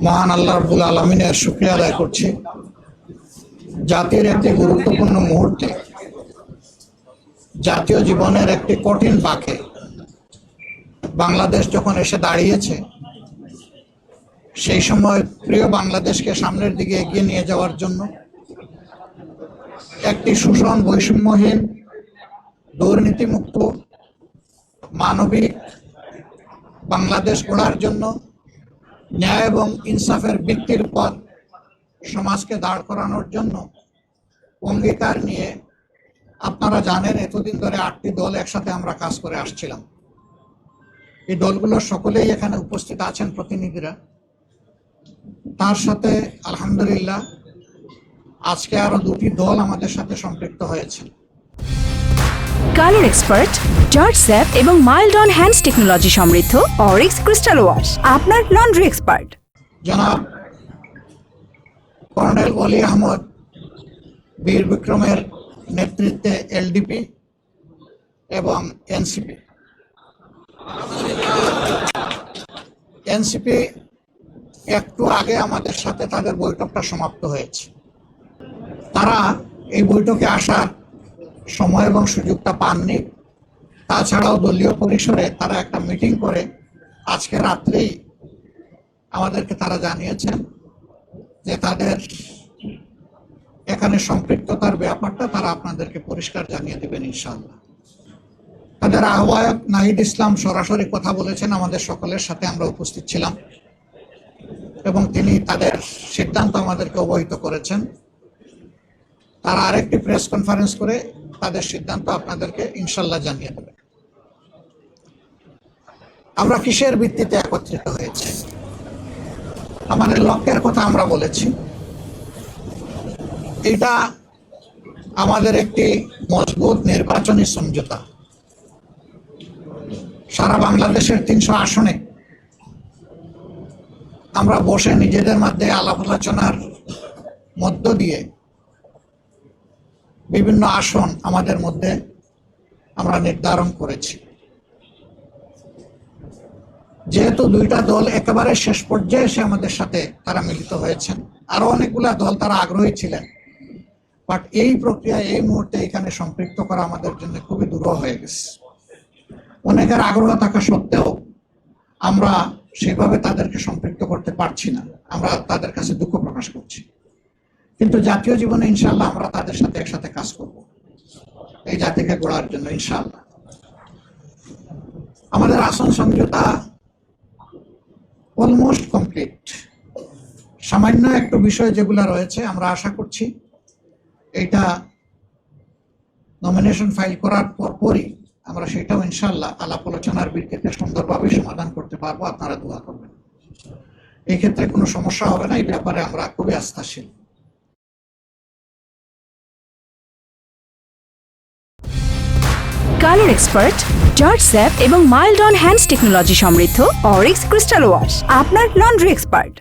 মহান আল্লাহ রাব্বুল আলামিনের শুকরিয়া আদায় করছি। জাতির একটি গুরুত্বপূর্ণ মুহূর্তে, জাতীয় জীবনের একটি কঠিন বাঁকে বাংলাদেশ যখন এসে দাঁড়িয়েছে, সেই সময় প্রিয় বাংলাদেশকে সামনের দিকে এগিয়ে নিয়ে যাওয়ার জন্য একটি শোষণ বৈষম্যহীন, দুর্নীতিমুক্ত, মানবিক বাংলাদেশ গড়ার জন্য ন্যায় এবং ইনসাফের ভিত্তির উপর সমাজকে দাঁড় করানোর জন্য অঙ্গীকার নিয়ে আপনারা জানেন এতদিন ধরে 8টি দল একসাথে আমরা কাজ করে আসছিলাম। এই দলগুলোর সকলেই এখানে উপস্থিত আছেন প্রতিনিধিরা। তার সাথে আলহামদুলিল্লাহ আজকে আরো 2টি দল আমাদের সাথে সম্পৃক্ত হয়েছে। কালার এক্সপার্ট, জর্জ স্যাপ এবং মাইল্ড অন হ্যান্ডস টেকনোলজি সমৃদ্ধ অরিক্স ক্রিস্টাল ওয়াশ আপনার লন্ড্রি এক্সপার্ট। জনাব কর্নেল ওলি আহমদ বীর বিক্রমের নেতৃত্বে এলডিপি এবং এনসিপি একটু আগে আমাদের সাথে তাদের বৈঠকটা সমাপ্ত হয়েছে। তারা এই বৈঠকে আসার সময় এবং সুযোগটা পাননি। তাছাড়াও দলীয় পরিসরে তারা একটা মিটিং করে আজকে রাত্রেই আমাদেরকে তারা জানিয়েছেন যে তাদের এখানে সম্পৃক্ততার ব্যাপারটা তারা আপনাদেরকে পরিষ্কার জানিয়ে দেবেন ইনশাআল্লাহ। তাদের আহ্বায়ক নাহিদ ইসলাম সরাসরি কথা বলেছেন, আমাদের সকলের সাথে আমরা উপস্থিত ছিলাম এবং তিনি তাদের সিদ্ধান্ত আমাদেরকে অবহিত করেছেন। তারা আরেকটি প্রেস কনফারেন্স করে তাদের সিদ্ধান্ত আপনাদেরকে ইনশাআল্লাহ জানিয়ে দেবে। আমরা কিসের ভিত্তিতে একত্রিত হয়েছে, আমাদের লক্ষ্যের কথা আমরা বলেছি। এটা আমাদের একটি মজবুত নির্বাচনী সমঝোতা। সারা বাংলাদেশের 300 আসনে আমরা বসে নিজেদের মধ্যে আলাপ আলোচনার মধ্য দিয়ে বিভিন্ন আসন আমাদের মধ্যে আমরা নির্ধারণ করেছি। যেহেতু 2টা দল একেবারে শেষ পর্যায়ে এসে আমাদের সাথে তারা মিলিত হয়েছেন, আরো অনেকগুলা দল তারা আগ্রহী ছিলেন, বাট এই প্রক্রিয়া এই মুহূর্তে এখানে সম্পৃক্ত করা আমাদের জন্য খুবই দুরূহ হয়ে গেছে। অনেকের আগ্রহ থাকা সত্ত্বেও আমরা সেভাবে তাদেরকে সম্পৃক্ত করতে পারছি না। আমরা তাদের কাছে দুঃখ প্রকাশ করছি, কিন্তু জাতীয় জীবনে ইনশাআল্লাহ আমরা তাদের সাথে একসাথে কাজ করব এই জাতিকে গড়ার জন্য ইনশাআল্লাহ। আমাদের আসন সমঝোতা অলমোস্ট কমপ্লিট। সামান্য একটু বিষয় যেগুলো রয়েছে আমরা আশা করছি এইটা নমিনেশন ফাইল করার পরই আমরা সেটাও ইনশাআল্লাহ আলাপ আলোচনার ভিত্তিতে সুন্দরভাবে সমাধান করতে পারবো। আপনারা দোয়া করবেন, এই ক্ষেত্রে কোনো সমস্যা হবে না। এই ব্যাপারে আমরা খুবই আস্থাশীল। কালার এক্সপার্ট, জর্জ স্যাপ এবং মাইল্ড অন হ্যান্ডস টেকনোলজি সমৃদ্ধ অরিক্স ক্রিস্টাল ওয়াশ আপনার লন্ড্রি এক্সপার্ট।